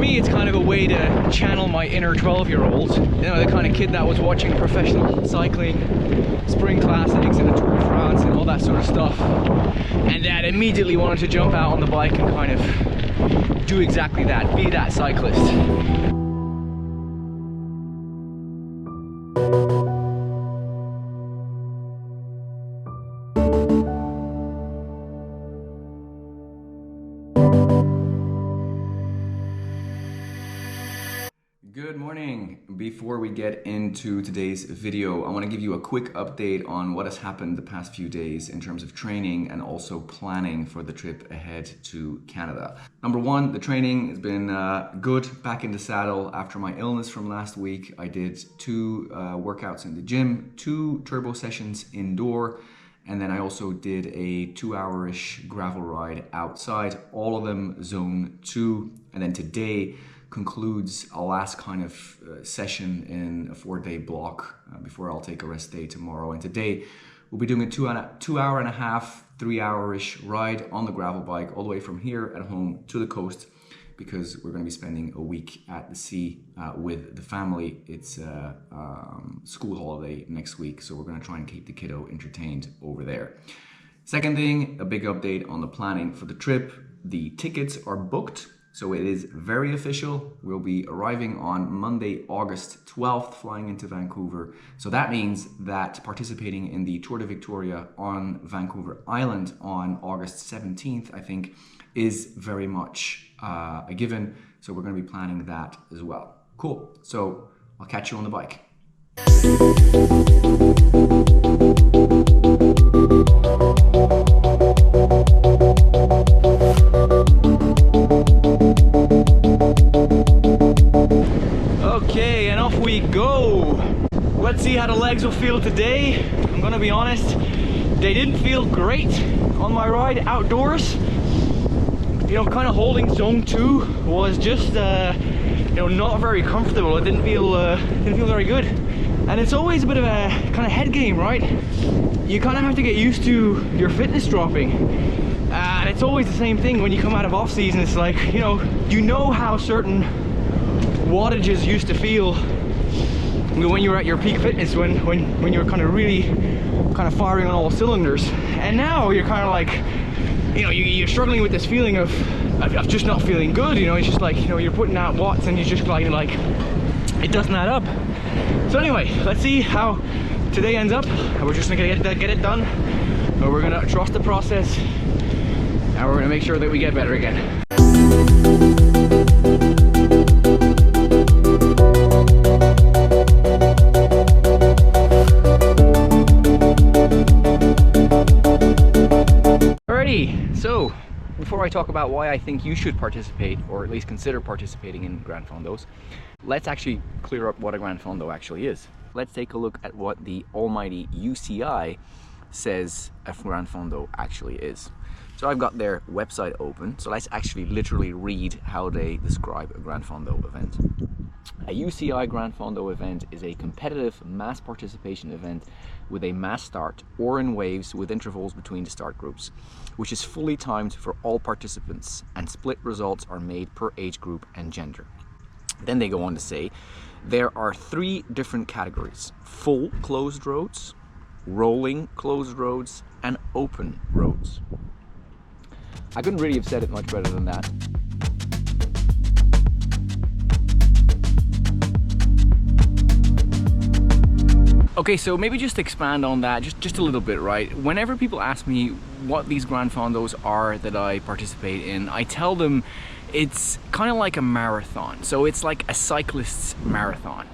me, it's kind of a way to channel my inner 12-year-old. You know, the kind of kid that was watching professional cycling, spring classics and the Tour de France and all that sort of stuff. And that immediately wanted to jump out on the bike and kind of do exactly that, be that cyclist. Good morning. Before we get into today's video, I want to give you a quick update on what has happened the past few days in terms of training and also planning for the trip ahead to Canada. Number one, the training has been good, back in the saddle after my illness from last week. I did 2 workouts in the gym, 2 turbo sessions indoor, and then I also did a 2-hour-ish gravel ride outside, all of them zone 2. And then today concludes our last kind of session in a 4-day block before I'll take a rest day tomorrow. And today we'll be doing a 2-hour-and-a-half, 3-hour-ish ride on the gravel bike all the way from here at home to the coast, because we're going to be spending a week at the sea with the family. It's a school holiday next week, so we're going to try and keep the kiddo entertained over there. Second thing, a big update on the planning for the trip. The tickets are booked. So it is very official. We'll be arriving on Monday, August 12th, flying into Vancouver. So that means that participating in the Tour de Victoria on Vancouver Island on August 17th, I think, is very much a given. So we're going to be planning that as well. Cool. So I'll catch you on the bike. Okay, and off we go. Let's see how the legs will feel today. I'm gonna be honest, they didn't feel great on my ride outdoors. You know, kind of holding zone 2 was just, you know, not very comfortable. It didn't feel very good. And it's always a bit of a kind of head game, right? You kind of have to get used to your fitness dropping. And it's always the same thing when you come out of off season. It's like, you know how certain wattages used to feel when you were at your peak fitness, when you were kind of really kind of firing on all cylinders. And now you're kind of like, you know, you're struggling with this feeling of just not feeling good. You know, it's just like, you know, you're putting out watts and you're just like it doesn't add up. So anyway, let's see how today ends up. We're just gonna get it done, and we're gonna trust the process, and we're gonna make sure that we get better again. Alrighty, so before I talk about why I think you should participate, or at least consider participating in Gran Fondos, let's actually clear up what a Gran Fondo actually is. Let's take a look at what the almighty UCI says a Gran Fondo actually is. So I've got their website open, so let's actually literally read how they describe a Gran Fondo event. A UCI Gran Fondo event is a competitive mass participation event with a mass start or in waves with intervals between the start groups, which is fully timed for all participants, and split results are made per age group and gender. Then they go on to say there are 3 different categories: full closed roads, rolling closed roads, and open roads. I couldn't really have said it much better than that. Okay, so maybe just expand on that just a little bit, right? Whenever people ask me what these Gran Fondos are that I participate in, I tell them it's kind of like a marathon. So it's like a cyclist's marathon.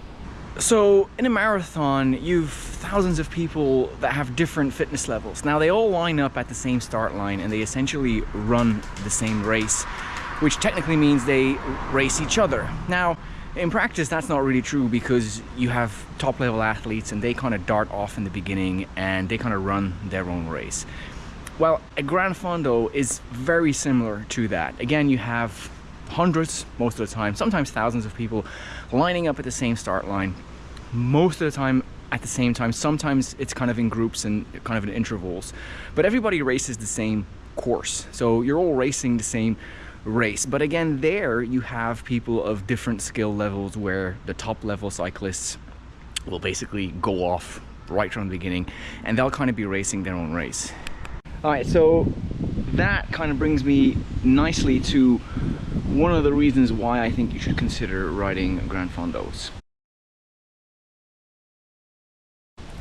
So in a marathon, you've thousands of people that have different fitness levels. Now they all line up at the same start line and they essentially run the same race, which technically means they race each other. Now, in practice, that's not really true, because you have top level athletes and they kind of dart off in the beginning and they kind of run their own race. Well, a Gran Fondo is very similar to that. Again, you have hundreds, most of the time, sometimes thousands of people lining up at the same start line, most of the time at the same time. Sometimes it's kind of in groups and kind of in intervals, but everybody races the same course. So you're all racing the same race. But again, there you have people of different skill levels, where the top level cyclists will basically go off right from the beginning and they'll kind of be racing their own race. All right, so that kind of brings me nicely to one of the reasons why I think you should consider riding Gran Fondos.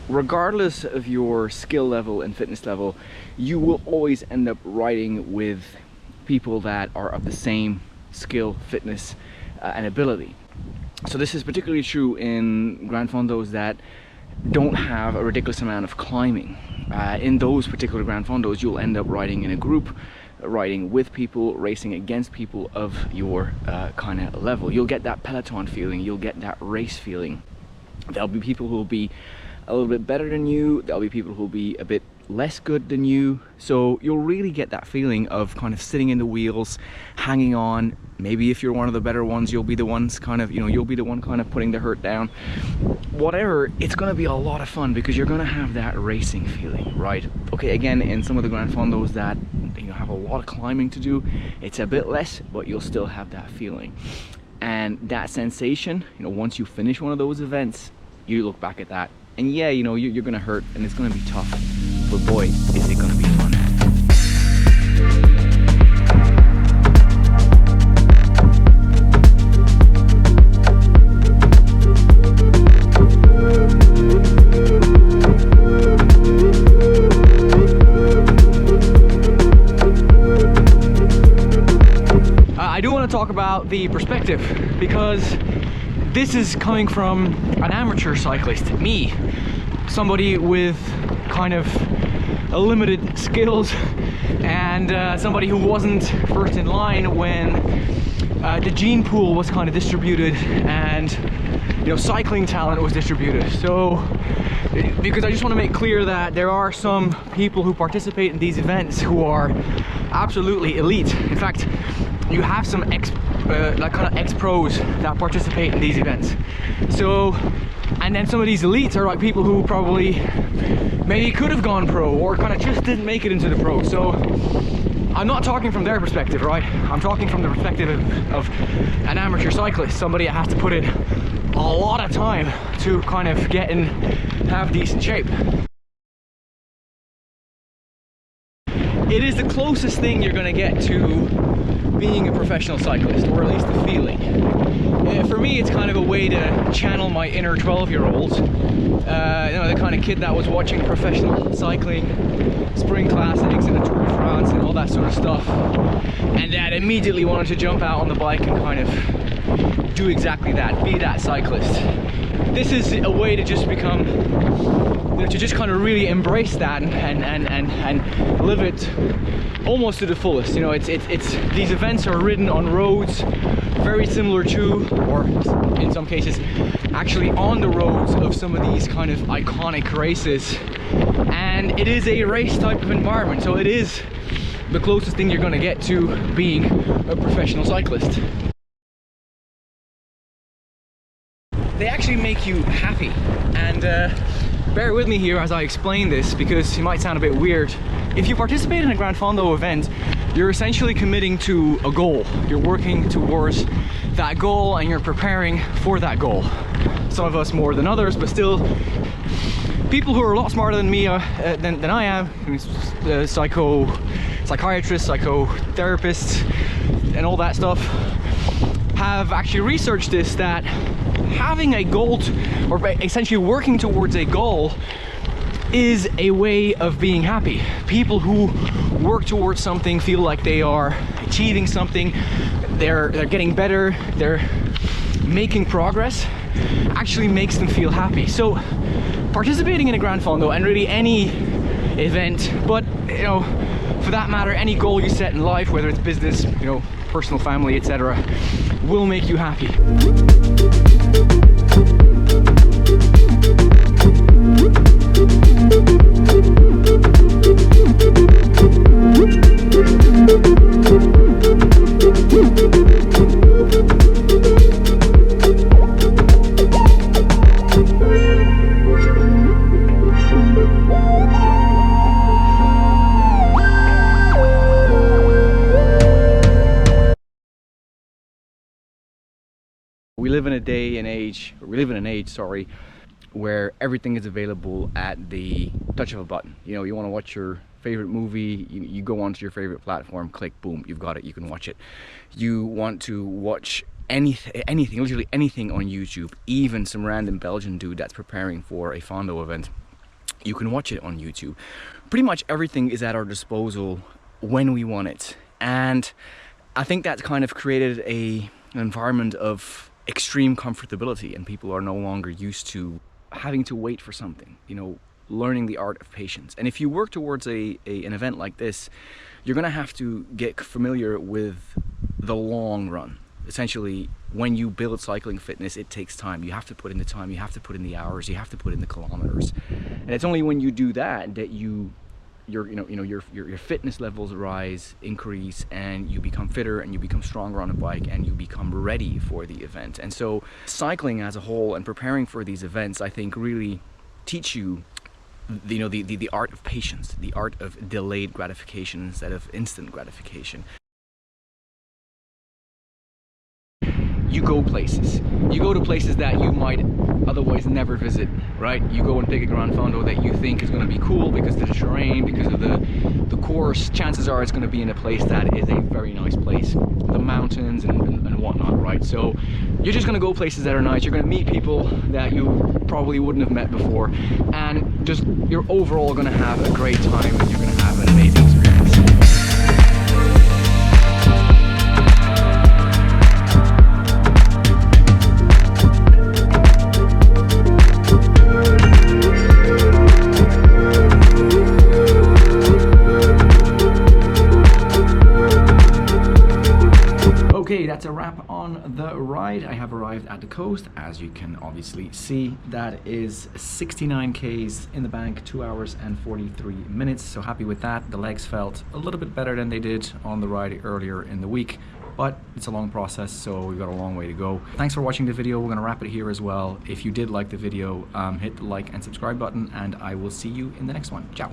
Regardless of your skill level and fitness level, you will always end up riding with people that are of the same skill, fitness, and ability. So this is particularly true in Gran Fondos that don't have a ridiculous amount of climbing. In those particular Gran Fondos, you'll end up riding in a group, riding with people, racing against people of your kind of level. You'll get that peloton feeling, you'll get that race feeling. There'll be people who will be a little bit better than you, there'll be people who will be a bit less good than you, so you'll really get that feeling of kind of sitting in the wheels, hanging on. Maybe if you're one of the better ones, you'll be the ones kind of, you know, you'll be the one kind of putting the hurt down. Whatever, it's going to be a lot of fun because you're going to have that racing feeling, right? Okay, again, in some of the Gran Fondos that, you know, have a lot of climbing to do, it's a bit less, but you'll still have that feeling. And that sensation, you know, once you finish one of those events, you look back at that, and yeah, you know, you're gonna hurt and it's gonna be tough, but boy, is it gonna be fun. I do want to talk about the perspective, because this is coming from an amateur cyclist, me, somebody with kind of a limited skills, and somebody who wasn't first in line when the gene pool was kind of distributed and, you know, cycling talent was distributed. So, because I just want to make clear that there are some people who participate in these events who are absolutely elite. In fact, you have some like kind of ex-pros that participate in these events. So, and then some of these elites are like people who probably maybe could have gone pro or kind of just didn't make it into the pro. So I'm not talking from their perspective, right? I'm talking from the perspective of an amateur cyclist, somebody that has to put in a lot of time to kind of get in, have decent shape. It is the closest thing you're going to get to being a professional cyclist, or at least the feeling. For me, it's kind of a way to channel my inner 12-year-old, you know, the kind of kid that was watching professional cycling, spring classics and the Tour de France and all that sort of stuff, and that immediately wanted to jump out on the bike and kind of do exactly that, be that cyclist. This is a way to just become, you know, to just kind of really embrace that and live it almost to the fullest. You know, it's these events are ridden on roads very similar to, or in some cases actually on the roads of some of these kind of iconic races, and it is a race type of environment, so it is the closest thing you're going to get to being a professional cyclist. They actually make you happy, and bear with me here as I explain this, because it might sound a bit weird. If you participate in a Gran Fondo event, you're essentially committing to a goal. You're working towards that goal and you're preparing for that goal. Some of us more than others, but still, people who are a lot smarter than me, than I am, psychiatrists, psychotherapists, and all that stuff, have actually researched this, that having a goal, or essentially working towards a goal, is a way of being happy. People who work towards something feel like they are achieving something, they're getting better, they're making progress, actually makes them feel happy. So participating in a Gran Fondo, and really any event, but you know, for that matter, any goal you set in life, whether it's business, you know, personal, family, etc., will make you happy. We live in an age, sorry, where everything is available at the touch of a button. You know, you want to watch your favorite movie, you go onto your favorite platform, click, boom, you've got it, you can watch it. You want to watch anything, literally anything on YouTube, even some random Belgian dude that's preparing for a Fondo event, you can watch it on YouTube. Pretty much everything is at our disposal when we want it. And I think that's kind of created an environment of extreme comfortability, and people are no longer used to having to wait for something, you know, learning the art of patience. And if you work towards an event like this, you're gonna have to get familiar with the long run. Essentially, when you build cycling fitness, it takes time. You have to put in the time, you have to put in the hours, you have to put in the kilometers. And it's only when you do that that your fitness levels rise, increase, and you become fitter and you become stronger on a bike and you become ready for the event. And so cycling as a whole and preparing for these events, I think, really teach you the art of patience, the art of delayed gratification instead of instant gratification. You go places. You go to places that you might otherwise never visit, right? You go and pick a Gran Fondo that you think is going to be cool because of the terrain, because of the course. Chances are it's going to be in a place that is a very nice place, the mountains and whatnot, right? So you're just going to go places that are nice. You're going to meet people that you probably wouldn't have met before, and just you're overall going to have a great time, and you're going to have an amazing experience. Okay, that's a wrap on the ride. I have arrived at the coast. As you can obviously see, that is 69 Ks in the bank, 2 hours and 43 minutes. So happy with that. The legs felt a little bit better than they did on the ride earlier in the week, but it's a long process, so we've got a long way to go. Thanks for watching the video. We're gonna wrap it here as well. If you did like the video, hit the like and subscribe button, and I will see you in the next one. Ciao.